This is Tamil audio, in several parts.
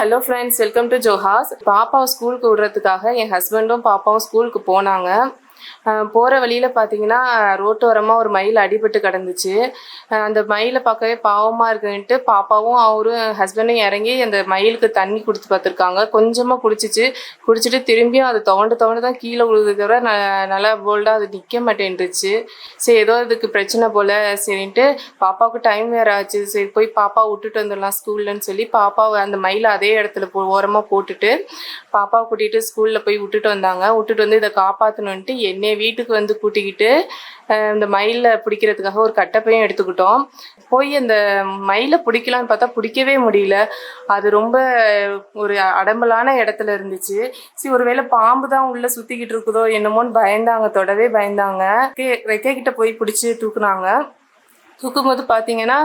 ஹலோ ஃப்ரெண்ட்ஸ், வெல்கம் டு ஜோஹாஸ். பாப்பாவை ஸ்கூலுக்கு விடுறதுக்காக என் ஹஸ்பண்டும் பாப்பாவும் ஸ்கூலுக்கு போனாங்க. போகிற வழியில் பார்த்தீங்கன்னா ரோட்டோரமாக ஒரு மயில் அடிபட்டு கிடந்துச்சு. அந்த மயிலை பார்க்கவே பாவமாக இருக்குன்ட்டு பாப்பாவும் அவரும் ஹஸ்பண்டும் இறங்கி அந்த மயிலுக்கு தண்ணி கொடுத்து பார்த்துருக்காங்க. கொஞ்சமாக குடிச்சிட்டு திரும்பியும் அது தவண்டு தான் கீழே விழுது தவிர நல்லா போல்டாக அது நிற்க மாட்டேன்ருச்சு. சரி, ஏதோ இதுக்கு பிரச்சனை போல் சரின்ட்டு பாப்பாவுக்கு டைம் வேறு ஆச்சு. சரி, போய் பாப்பா விட்டுட்டு வந்துடலாம் ஸ்கூல்லன்னு சொல்லி பாப்பாவை அந்த மயிலை அதே இடத்துல ஓரமாக போட்டுட்டு பாப்பாவை கூட்டிகிட்டு ஸ்கூலில் போய் விட்டுட்டு வந்தாங்க. விட்டுட்டு வந்து இதை காப்பாற்றணுன்ட்டு என்னை வீட்டுக்கு வந்து கூட்டிக்கிட்டு இந்த மயிலை பிடிக்கிறதுக்காக ஒரு கட்டைப்பையும் எடுத்துக்கிட்டோம். போய் அந்த மயிலை பிடிக்கலான்னு பார்த்தா பிடிக்கவே முடியல. அது ரொம்ப ஒரு அடம்பலான இடத்துல இருந்துச்சு. சரி, ஒருவேளை பாம்பு தான் உள்ளே சுற்றிக்கிட்டு இருக்குதோ என்னமோன்னு பயந்தாங்க, தொடவே பயந்தாங்க. ரெக்கை கிட்ட போய் பிடிச்சி தூக்குனாங்க. தூக்கும்போது பார்த்தீங்கன்னா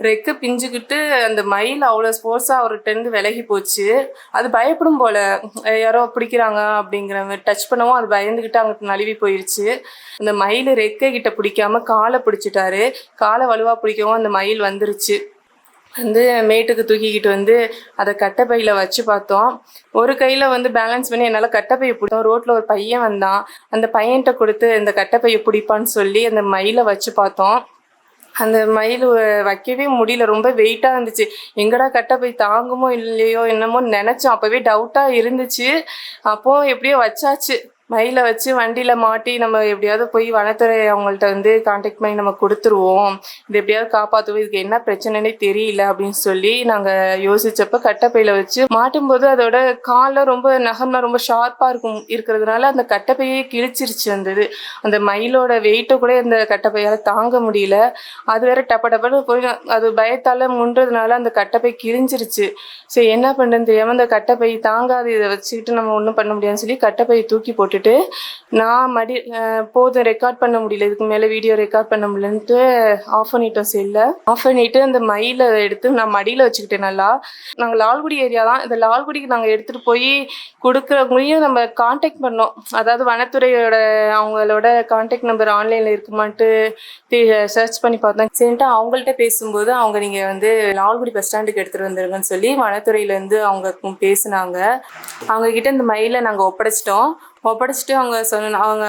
ரெக்கை பிஞ்சுக்கிட்டு அந்த மயில் அவ்வளோ ஸ்போர்ட்ஸாக அவர்கிட்டருந்து விலகி போச்சு. அது பயப்படும் போல் யாரோ பிடிக்கிறாங்க அப்படிங்கிற மாதிரி டச் பண்ணவும் அது பயந்துக்கிட்டு அங்கிட்டு நழுவி போயிடுச்சு. அந்த மயில் ரெக்கை கிட்ட பிடிக்காம காலை பிடிச்சிட்டாரு. காலை வலுவாக பிடிக்கவும் அந்த மயில் வந்துருச்சு. வந்து மேட்டுக்கு தூக்கிக்கிட்டு வந்து அதை கட்டைப்பையில் வச்சு பார்த்தோம். ஒரு கையில் வந்து பேலன்ஸ் பண்ணி என்னால் கட்டைப்பையை பிடித்தோம். ரோட்டில் ஒரு பையன் வந்தான். அந்த பையன்கிட்ட கொடுத்து இந்த கட்டைப்பையை பிடிப்பான்னு சொல்லி அந்த மயிலை வச்சு பார்த்தோம். அந்த மயில் வைக்கவே முடியல, ரொம்ப வெயிட்டாக இருந்துச்சு. எங்கடா கட்டைப்பை தாங்குமோ இல்லையோ என்னமோ நினச்சோம். அப்போவே டவுட்டாக இருந்துச்சு. அப்போது எப்படியோ வச்சாச்சு. மயிலை வச்சு வண்டியில் மாட்டி நம்ம எப்படியாவது போய் வனத்துறை அவங்கள்ட்ட வந்து கான்டாக்ட் பண்ணி நம்ம கொடுத்துருவோம். இது எப்படியாவது காப்பாற்றுவோம், இதுக்கு என்ன பிரச்சனைனே தெரியல அப்படின்னு சொல்லி நாங்கள் யோசித்தப்போ கட்டைப்பையில் வச்சு மாட்டும்போது அதோட காலில் ரொம்ப நகம்னா ரொம்ப ஷார்ப்பாக இருக்கிறதுனால அந்த கட்டைப்பையே கிழிச்சிருச்சு. அந்த மயிலோட வெயிட்டை கூட இந்த கட்டைப்பையால் தாங்க முடியல. அது வேற டப்பன்னு போய் அது பயத்தால் முன்றதுனால அந்த கட்டைப்பை கிழிஞ்சிருச்சு. சரி, என்ன பண்ணுறதுன்னு தெரியாமல் அந்த கட்டைப்பை தாங்காது, இதை வச்சுக்கிட்டு நம்ம ஒன்றும் பண்ண முடியாதுன்னு சொல்லி கட்டைப்பையை தூக்கி போட்டுட்டு நான் போதும், ரெக்கார்ட் பண்ண முடியல, இதுக்கு மேலே வீடியோ ரெக்கார்ட் பண்ண முடியலன்ட்டு ஆஃப் பண்ணிட்டோம். செல்லை ஆஃப் பண்ணிவிட்டு அந்த மயிலை எடுத்து நான் மடியில் வச்சுக்கிட்டேன். நல்லா நாங்கள் லால்குடி ஏரியா தான். இந்த லால்குடிக்கு நாங்கள் எடுத்துகிட்டு போய் கொடுக்குறவங்களையும் நம்ம கான்டாக்ட் பண்ணோம். அதாவது வனத்துறையோட அவங்களோட கான்டாக்ட் நம்பர் ஆன்லைனில் இருக்குமான்ட்டு சர்ச் பண்ணி பார்த்தோம். சரின்ட்டு அவங்கள்ட்ட பேசும்போது அவங்க நீங்கள் வந்து லால்குடி பஸ் ஸ்டாண்டுக்கு எடுத்துகிட்டு வந்துருங்கன்னு சொல்லி வனத்துறையிலேருந்து அவங்க பேசுனாங்க. அவங்கக்கிட்ட இந்த மயிலை நாங்கள் ஒப்படைச்சிட்டு அவங்க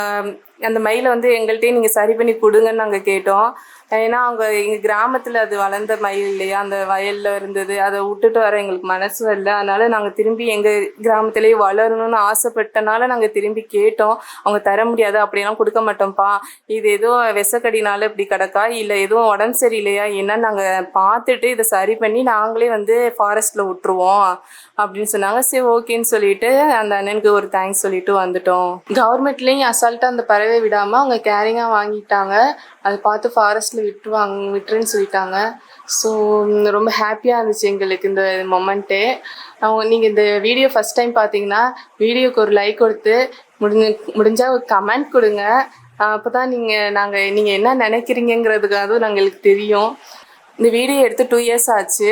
அந்த மயிலை வந்து எங்கள்கிட்டயே நீங்கள் சரி பண்ணி கொடுங்கன்னு நாங்கள் கேட்டோம். ஏன்னா அவங்க எங்கள் கிராமத்தில் அது வளர்ந்த மயில் இல்லையா, அந்த வயலில் இருந்தது. அதை விட்டுட்டு வர எங்களுக்கு மனசு இல்லை. அதனால் நாங்கள் திரும்பி எங்கள் கிராமத்திலேயே வளரணும்னு ஆசைப்பட்டனால நாங்கள் திரும்பி கேட்டோம். அவங்க தர முடியாது, அப்படியெல்லாம் கொடுக்க மாட்டோம்ப்பா, இது எதுவும் விஷக்கடினால இப்படி கிடக்கா இல்லை எதுவும் உடம்பு சரியில்லையா என்னன்னு நாங்கள் பார்த்துட்டு இதை சரி பண்ணி நாங்களே வந்து ஃபாரஸ்ட்டில் விட்டுருவோம் அப்படின்னு சொன்னாங்க. சரி, ஓகேன்னு சொல்லிட்டு அந்த அண்ணனுக்கு ஒரு தேங்க்ஸ் சொல்லிட்டு வந்துட்டோம். கவர்மெண்ட்லேயும் அசால்ட்டாக அந்த பறவை விடாமல் அவங்க கேரிங்காக வாங்கிட்டாங்க. அதை பார்த்து ஃபாரஸ்ட்டில் விட்டுருன்னு சொல்லிட்டாங்க. ஸோ ரொம்ப ஹாப்பியாக இருந்துச்சு எங்களுக்கு இந்த மொமெண்ட்டு. நீங்கள் இந்த வீடியோ ஃபஸ்ட் டைம் பார்த்தீங்கன்னா வீடியோக்கு ஒரு லைக் கொடுத்து முடிஞ்சால் ஒரு கமெண்ட் கொடுங்க. அப்போ தான் நீங்கள் என்ன நினைக்கிறீங்கிறதுக்காக எங்களுக்கு தெரியும். இந்த வீடியோ எடுத்து 2 years ஆச்சு.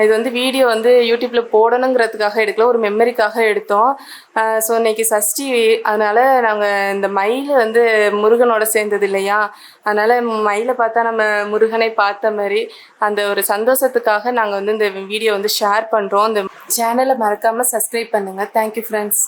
இது வந்து வீடியோ வந்து யூடியூப்பில் போடணுங்கிறதுக்காக எடுக்கல, ஒரு மெமரிக்காக எடுத்தோம். ஸோ இன்றைக்கி சஷ்டி, அதனால் நாங்கள் இந்த மயில் வந்து முருகனோட சேர்ந்தது இல்லையா, அதனால் மயிலை பார்த்தா நம்ம முருகனை பார்த்த மாதிரி அந்த ஒரு சந்தோஷத்துக்காக நாங்கள் வந்து இந்த வீடியோ வந்து ஷேர் பண்ணுறோம். இந்த சேனலை மறக்காமல் சப்ஸ்கிரைப் பண்ணுங்கள். Thank you friends.